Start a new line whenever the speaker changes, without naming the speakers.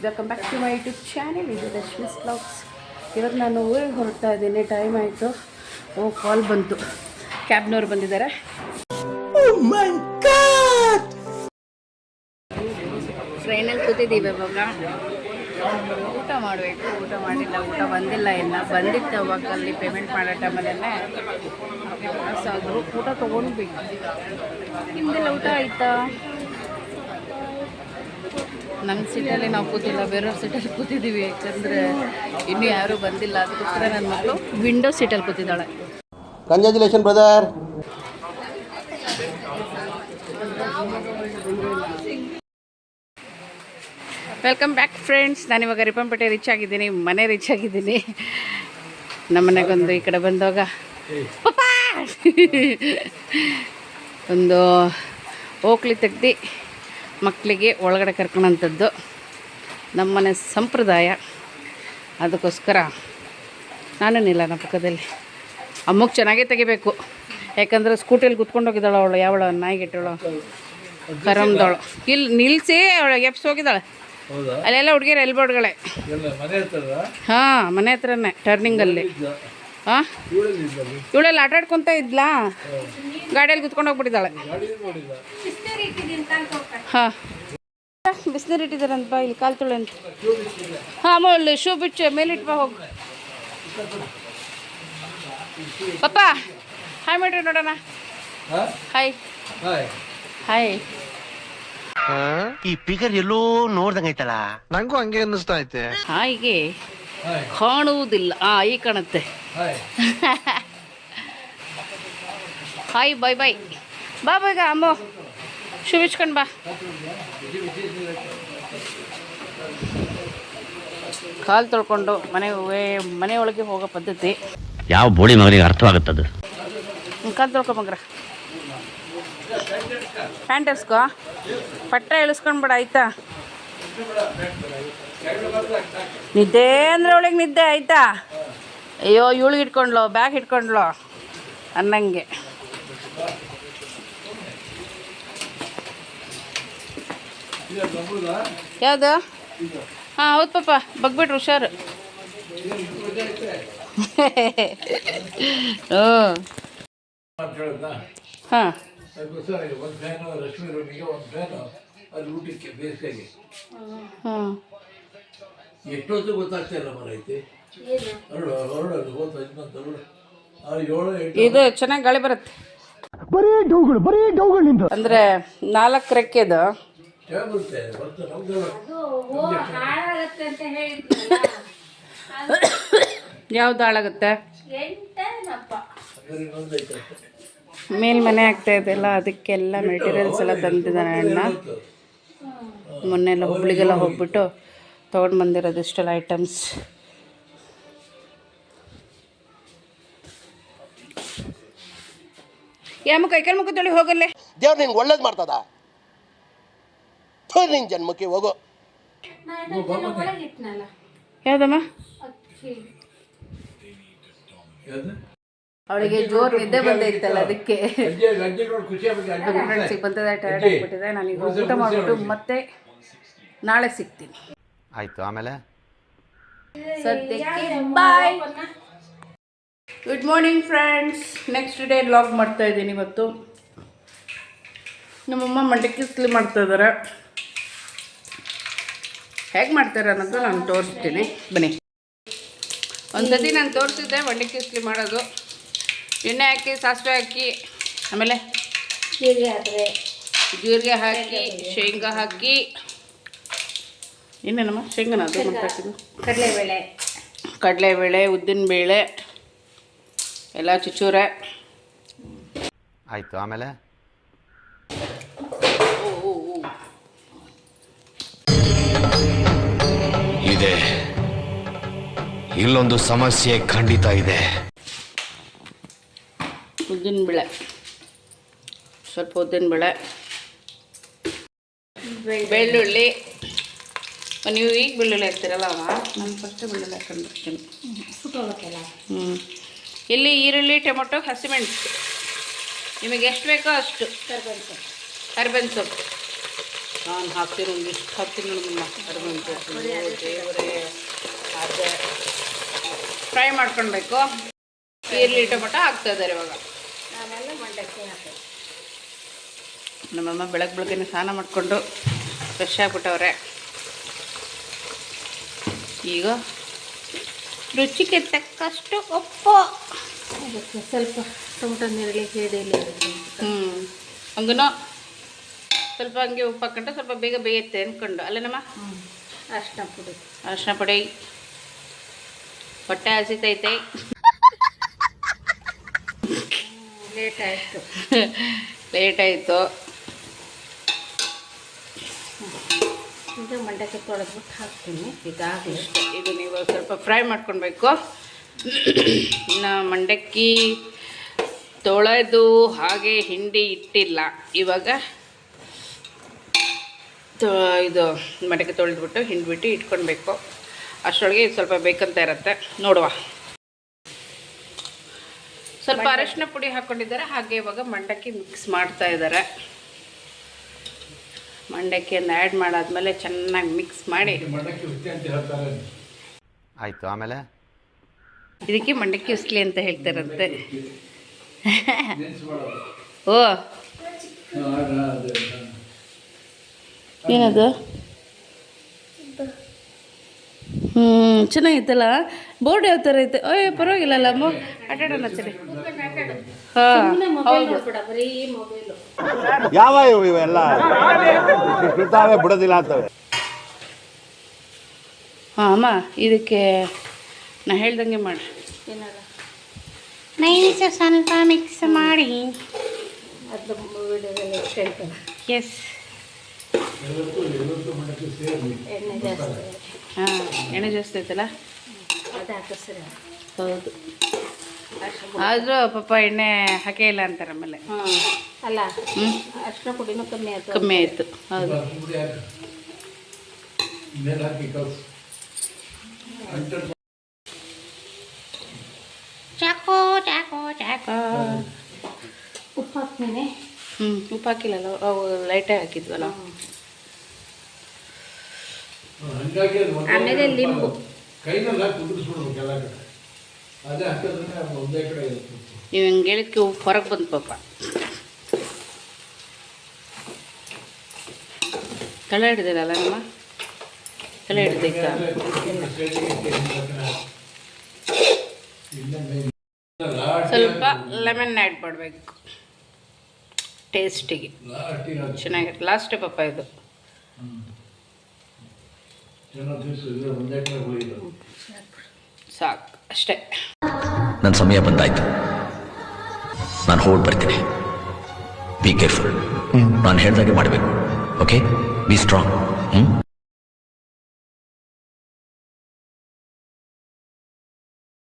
Welcome back to my YouTube channel. ಇದು Rashmi's vlogs. ಇವತ್ತು ನಾನು ಊರಿಗೆ ಹೊರಡ್ತಾ ಇದ್ದೀನಿ. ಟೈಮ್ ಆಯಿತು. ಕಾಲ್ ಬಂತು, ಕ್ಯಾಬ್ನವ್ರು ಬಂದಿದ್ದಾರೆ. ಟ್ರೈನಲ್ಲಿ ಕೂತಿದ್ದೀವಿ ಇವಾಗ. ಊಟ ಮಾಡಬೇಕು. ಊಟ ಮಾಡಿಲ್ಲ, ಊಟ ಬಂದಿಲ್ಲ. ಇಲ್ಲ ಬಂದಿತ್ತು ಅವಾಗ ಅಲ್ಲಿ ಪೇಮೆಂಟ್ ಮಾಡೋ ಟೈಮಲ್ಲೇ ಸಾಗರು ಊಟ ತೊಗೊಂಡ್ಬೇಕು. ನಿಮ್ಮದೆಲ್ಲ ಊಟ ಆಯಿತಾ? ನಮ್ಮ ಸೀಟಲ್ಲಿ ನಾವು ಕೂತಿಲ್ಲ, ಬೇರೆಯವ್ರ ಸೀಟಲ್ಲಿ ಕೂತಿದ್ದೀವಿ. ಯಾಕಂದರೆ ಇನ್ನೂ ಯಾರೂ ಬಂದಿಲ್ಲ. ಅದಕ್ಕೋಸ್ಕರ ನನ್ನ ಮಗಳು ವಿಂಡೋ ಸೀಟಲ್ಲಿ ಕೂತಿದ್ದಾಳೆ.
Congratulation brother.
Welcome back friends. ನಾನಿವಾಗ ರಿಪ್ಪನ್ಪೇಟೆ ರೀಚ್ ಆಗಿದ್ದೀನಿ, ಮನೆ ರೀಚ್ ಆಗಿದ್ದೀನಿ. ನಮ್ಮ ಮನೆಗೊಂದು ಈ ಕಡೆ ಬಂದಾಗ ಪಪ್ಪಾ ಒಂದು ಓಕ್ಲಿ ತೆಗ್ದು ಮಕ್ಕಳಿಗೆ ಒಳಗಡೆ ಕರ್ಕೊಳಂಥದ್ದು ನಮ್ಮನೆ ಸಂಪ್ರದಾಯ. ಅದಕ್ಕೋಸ್ಕರ ನಾನು ನಿಲ್ಲನ ಪಕ್ಕದಲ್ಲಿ. ಅಮ್ಮಗೆ ಚೆನ್ನಾಗೇ ತೆಗಿಬೇಕು, ಯಾಕಂದರೆ ಸ್ಕೂಟಿಯಲ್ಲಿ ಕುತ್ಕೊಂಡು ಹೋಗಿದ್ದಾಳೆ ಅವಳು. ಯಾವಳು ನಾಯಿಗೆಟ್ಟವಳು ಕರಮ್ದವಳು. ಇಲ್ಲಿ ನಿಲ್ಲಿಸಿ ಅವಳು ಎಪ್ಸ್ ಹೋಗಿದ್ದಾಳೆ. ಅಲ್ಲೆಲ್ಲ ಹುಡುಗಿರು ಎಲ್ಬೋರ್ಡ್ಗಳೇ. ಹಾಂ, ಮನೆ ಹತ್ರನೇ ಟರ್ನಿಂಗಲ್ಲಿ. ಹಾಂ, ಇವಳೆಲ್ಲ ಆಟ ಆಡ್ಕೊತ ಇದ್ಲಾ, ಗಾಡಿಯಲ್ಲಿ ಕುತ್ಕೊಂಡು ಹೋಗ್ಬಿಟ್ಟಿದ್ದಾಳೆ. ಹಾಂ, ಬಿಸಿನೀರು ಇಟ್ಟಿದ್ದಾರಂತ ಬಾ, ಇಲ್ಲಿ ಕಾಲು ತುಳೆ ಅಂತ. ಹಾಂ, ಅಲ್ಲಿ ಶೂ ಬಿಚ್ಚು ಮೇಲಿಟ್ಟು ಬಾ, ಹೋಗು. ಪಪ್ಪ ಹಾಯ್ ಮಾಡ್ರಿ ನೋಡೋಣ. Hi hi.
ಈ ಪಿಗರ್ ಎಲ್ಲೋ ನೋಡ್ದಂಗೈತಲ್ಲ, ನಂಗೂ ಹಂಗೆ ಅನ್ನಿಸ್ತಾ ಐತೆ.
ಹಾಯಿಗೆ ಕಾಣುವುದಿಲ್ಲ. ಈ ಕಾಣುತ್ತೆ. ಹಾಯ್, ಬಾಯ್ ಬಾಯ್. ಬಾ ಬೇಗ ಅಮ್ಮ, ಶೂ ಬಿಚ್ಕೊಂಡು ಬಾ. ಕಾಲು ತೊಳ್ಕೊಂಡು ಮನೆಯೊಳಗೆ ಹೋಗೋ ಪದ್ಧತಿ.
ಯಾವ ಬೋಳಿ ಮಗನಿಗೆ ಅರ್ಥವಾಗುತ್ತದು?
ಕಾಲು ತೊಳ್ಕೊಂಬಂಗ್ರ, ಪ್ಯಾಂಟ್ ಎಸ್ಕೋ, ಪಟ್ಟ ಇಳಿಸ್ಕೊಂಡ್ಬಿಡ ಆಯ್ತಾ. ನಿದ್ದೆ ಅಂದರೆ ಅವಳಿಗೆ ನಿದ್ದೆ ಆಯ್ತಾ. ಅಯ್ಯೋ ಇವಳಿಗೆ ಇಟ್ಕೊಂಡ್ಲು, ಬ್ಯಾಗ್ ಇಟ್ಕೊಂಡ್ಲು ಅನ್ನಂಗೆ. ಯಾವುದು? ಹಾಂ ಹೌದು ಪಾಪ, ಬಗ್ಬಿಟ್ರು ಹುಷಾರು. ಹಾಂ,
ಎಷ್ಟೊತ್ತು ಗೊತ್ತಾಗ್ತಿಲ್ಲ ಮರೈತಿ.
ಇದು ಚೆನ್ನಾಗಿ ಗಾಳಿ ಬರುತ್ತೆ. ಅಂದರೆ 4 ರೆಕ್ಕೆದು. ಯಾವ್ದು ಹಾಳಾಗುತ್ತೆ? ಮೇಲ್ಮನೆ ಆಗ್ತಾ ಇದೆಯಲ್ಲ, ಅದಕ್ಕೆಲ್ಲ ಮೆಟೀರಿಯಲ್ಸ್ ಎಲ್ಲ ತಂದಿದ್ದಾನೆ ಅಣ್ಣ. ಮೊನ್ನೆಲ್ಲ ಹುಬ್ಳಿಗೆಲ್ಲ ಹೋಗ್ಬಿಟ್ಟು ತೊಗೊಂಡು ಬಂದಿರೋದು ಇಷ್ಟೆಲ್ಲ ಐಟಮ್ಸ್. ಯಾಮ ಕೈಕಾಲು ಮುಖ ತೊಳಿ ಹೋಗಲ್ಲೇ.
ದೇವ್ರು ನಿನ್ಗೆ ಒಳ್ಳೇದು ಮಾಡ್ತದ. ನಿನ್ ಜನ್ಮಕ್ಕೆ ಹೋಗೋ.
ಯಾವ್ದಮ್ಮ? ಅವಳಿಗೆ ಜೋರು ನಿದ್ದೆ ಬಂದೈತಲ್ಲ, ಅದಕ್ಕೆ ಬಂದದ, ಟೈರ್ಡ್ ಆಗಿಬಿಟ್ಟಿದೆ. ನಾನೀಗ ಊಟ ಮಾಡಿಬಿಟ್ಟು ಮತ್ತೆ ನಾಳೆ ಸಿಗ್ತೀನಿ.
ಆಯಿತು, ಆಮೇಲೆ
ಸದ್ಯಕ್ಕೆ bye. Good morning friends. Next day vlog ಮಾಡ್ತಾ ಇದ್ದೀನಿ. ಇವತ್ತು ನಮ್ಮಮ್ಮ ಮಂಡಕ್ಕಿ ಉಸ್ಲಿ ಮಾಡ್ತಾಯಿದ್ದಾರೆ. ಹೇಗೆ ಮಾಡ್ತಾರೆ ಅನ್ನೋದು ನಾನು ತೋರಿಸ್ತೀನಿ, ಬನ್ನಿ. ಒಂದು ಸತಿ ನಾನು ತೋರಿಸಿದ್ದೆ ಮಂಡಕ್ಕಿ ಉಸ್ಲಿ ಮಾಡೋದು. ಎಣ್ಣೆ ಹಾಕಿ, ಸಾಸಿವೆ ಹಾಕಿ, ಆಮೇಲೆ ಜೀರಿಗೆ ಹಾಕಿ, ಶೇಂಗಾ ಹಾಕಿ, ಇನ್ನೇನಮ್ಮ ಶೇಂಗಾನ ಅದು ಹಾಕಿದ್ದು, ಕಡಲೆಬೇಳೆ, ಉದ್ದಿನಬೇಳೆ ಎಲ್ಲ ಚುಚ್ಚೂರೆ.
ಆಯಿತು, ಆಮೇಲೆ
ಇದೆ. ಇಲ್ಲೊಂದು ಸಮಸ್ಯೆ ಖಂಡಿತ ಇದೆ.
ಉದ್ದಿನಬೇಳೆ, ಸ್ವಲ್ಪ ಉದ್ದಿನಬೇಳೆ, ಬೆಳ್ಳುಳ್ಳಿ. ನೀವು ಈಗ ಬೆಳ್ಳುಳ್ಳಿ ಹಾಕ್ತೀರಲ್ಲ, ನಾನು ಫಸ್ಟ್ ಬೆಳ್ಳುಳ್ಳಿ ಹಾಕೊಂಡಿರ್ತೀನಿ. ಇಲ್ಲಿ ಈರುಳ್ಳಿ, ಟೊಮೊಟೊ, ಹಸಿಮೆಣಸು, ನಿಮಗೆ ಎಷ್ಟು ಬೇಕೋ ಅಷ್ಟು. ಕರಿಬೇವಿನ ಸೊಪ್ಪು ನಾನು ಹಾಕ್ತೀನಿ ಒಂದಿಷ್ಟು ಹಾಕ್ತೀನಿ ನೋಡಮ್ಮ ಕರಿಬೇವು ದೇವರೇ. ಅದೇ ಫ್ರೈ ಮಾಡ್ಕೊಳ್ಬೇಕು. ಈರುಳ್ಳಿ ಟೊಮೊಟೊ ಹಾಕ್ತಾ ಇದ್ದಾರೆ ಇವಾಗ. ನಮ್ಮಮ್ಮ ಬೆಳಗ್ಗೆ ಸ್ನಾನ ಮಾಡಿಕೊಂಡು ಫ್ರೆಶ್ ಆಗಿಬಿಟ್ಟವ್ರೆ. ಈಗ ರುಚಿಗೆ ತಕ್ಕಷ್ಟು ಉಪ್ಪು,
ಅದಕ್ಕೆ ಸ್ವಲ್ಪ ಟೊಮೊಟೊ ನೀರಲ್ಲಿ ಹೇಳಿ
ಹಂಗನೋ ಸ್ವಲ್ಪ ಹಂಗೆ ಉಪ್ಪು ಹಾಕ್ಕೊಂಡು ಸ್ವಲ್ಪ ಬೇಗ ಬೇಯುತ್ತೆ ಅಂದ್ಕೊಂಡು ಅಲ್ಲೇನಮ್ಮ. ಅರಿಶಿನ ಪುಡಿ ಹೊಟ್ಟೆ ಹಸಿತೈತೆ. ಲೇಟ್ ಆಯಿತು.
ಈಗ ಮಂಡಕ್ಕಿ ತೊಳೆದ್ಬಿಟ್ಟು ಹಾಕ್ತೀನಿ. ಇದಾಗಲಿ
ಇದು ನೀವು ಸ್ವಲ್ಪ ಫ್ರೈ ಮಾಡ್ಕೊಳ್ಬೇಕು. ಇನ್ನು ಮಂಡಕ್ಕಿ ತೊಳೆದು ಹಾಗೆ ಹಿಂಡಿ ಇಟ್ಟಿಲ್ಲ. ಇವಾಗ ಇದು ಮಂಡಕ್ಕಿ ತೊಳೆದ್ಬಿಟ್ಟು ಹಿಂಡ್ಬಿಟ್ಟು ಇಟ್ಕೊಳ್ಬೇಕು. ಅಷ್ಟರೊಳಗೆ ಸ್ವಲ್ಪ ಬೇಕಂತ ಇರುತ್ತೆ. ನೋಡುವ. ಸ್ವಲ್ಪ ಅರಿಶಿನ ಪುಡಿ ಹಾಕ್ಕೊಂಡಿದ್ದಾರೆ. ಹಾಗೆ ಇವಾಗ ಮಂಡಕ್ಕಿ ಮಿಕ್ಸ್ ಮಾಡ್ತಾ ಇದ್ದಾರೆ. ಮಂಡಕ್ಕಿಯನ್ನು ಆ್ಯಡ್ ಮಾಡಾದ್ಮೇಲೆ ಚೆನ್ನಾಗಿ ಮಿಕ್ಸ್ ಮಾಡಿ.
ಮಂಡಕ್ಕಿ ಹುಚ್ಚಿ ಅಂತ ಹೇಳ್ತಾರೆ.
ಆಯ್ತು ಆಮೇಲೆ
ಇದಕ್ಕೆ ಮಂಡಕ್ಕಿ ಉಸ್ಲಿ ಅಂತ ಹೇಳ್ತಾರಂತೆ.
ನೆನ್ಸ್ಕೊಳ್ಳೋದು.
ಓ
ಅದೇ.
ಏನದು? ಚೆನ್ನಾಗಿತ್ತಲ್ಲ. ಬೋರ್ಡ್ ಯಾವ ಥರ ಐತೆ? ಅಯ್ಯೋ ಪರವಾಗಿಲ್ಲಲ್ಲ ಅಮ್ಮ, ಆಟಾಡೋಣ ಸರಿ. ಹಾಂ ಹೌದು.
ಬರೀ ಮೊಬೈಲು
ಯಾವ ಇವೆಲ್ಲ ಬಿಡ್ತಾವೆ ಬಿಡೋದಿಲ್ಲ ಅಂತವೆ.
ಹಾಂ ಅಮ್ಮ, ಇದಕ್ಕೆ ನಾ ಹೇಳ್ದಂಗೆ ಮಾಡಿ.
ಏನಾರ
ನೈಸ್ ಸ್ವಲ್ಪ ಮಿಕ್ಸ್ ಮಾಡಿ.
ಅದ್ರ ವಿಡಿಯೋದಲ್ಲಿ ಎಷ್ಟು ಹೇಳ್ತಾರೆ.
ಎಸ್.
ಇವತ್ತು ಮಂಡಕ್ಕಿ ಸೇರಿ
ಎಣ್ಣೆ ಜಾಸ್ತಿ
ಹಾಂ ಎಣ್ಣೆ ಜಾಸ್ತಿ ಐತಲ್ಲ.
ಅದು ಹಾಕಿಸ್ರೆ
ಹೌದು. ಆದರೂ ಪಾಪ ಎಣ್ಣೆ ಹಾಕೇ ಇಲ್ಲ ಅಂತಾರೆ ಆಮೇಲೆ.
ಹಾಂ ಅಲ್ಲ ಅರ್ಶಿನ ಪುಡಿನೂ ಕಮ್ಮಿ ಆಯ್ತು.
ಕಮ್ಮಿ ಆಯಿತು. ಹೌದು.
ಪುಡಿ ಹಾಕಿ ಮೇಲೆ ಹಾಕಿ ಕಲ್ಸು.
ಚಾಕೋ ಚಾಕೋ ಚಾಕೋ.
ಉಪ್ಪು ಹಾಕ್ತೀನಿ.
ಉಪ್ಪು ಹಾಕಿಲ್ಲಲ್ಲ, ಅವು ಲೈಟಾಗಿ ಹಾಕಿದ್ವಲ್ಲ.
ಹಂಗಾಗಿ ಅದು
ಆಮೇಲೆ ಲಿಂಬು.
ಕೈನಲ್ಲಿ ಹಾಕಿ ಕುದಿಸ್ಬಿಡ್ಬೇಕು ಎಲ್ಲ ಕಡೆ. ಅದೇ ಹಾಕಿದ್ರೆ ಒಂದೇ ಕಡೆ ಇರುತ್ತೆ.
ನೀವು ಹಿಂಗೆ ಹೇಳಿದ್ಕೆ ಉಪ್ಪು ಹೊರಗೆ ಬಂತು ಪಾಪ. ತಲೆ ಹಿಡ್ದಿರಲ್ಲ ನಮ್ಮ ತಲೆ ಹಿಡ್ದೈತಾ? ಸ್ವಲ್ಪ ಲೆಮನ್ ಆ್ಯಡ್ ಮಾಡಬೇಕು ಟೇಸ್ಟಿಗೆ. ಚೆನ್ನಾಗಿರುತ್ತೆ. ಲಾಸ್ಟ್ ಪಾಪ ಇದು. ಸಾಕು ಅಷ್ಟೇ.
ನನ್ನ ಸಮಯ ಬಂದಾಯ್ತು. ನಾನು ಹೊರಡ್ ಬರ್ತೀನಿ. Be careful. ನಾನು ಹೇಳ್ದಾಗೆ ಮಾಡಬೇಕು. Okay, be strong.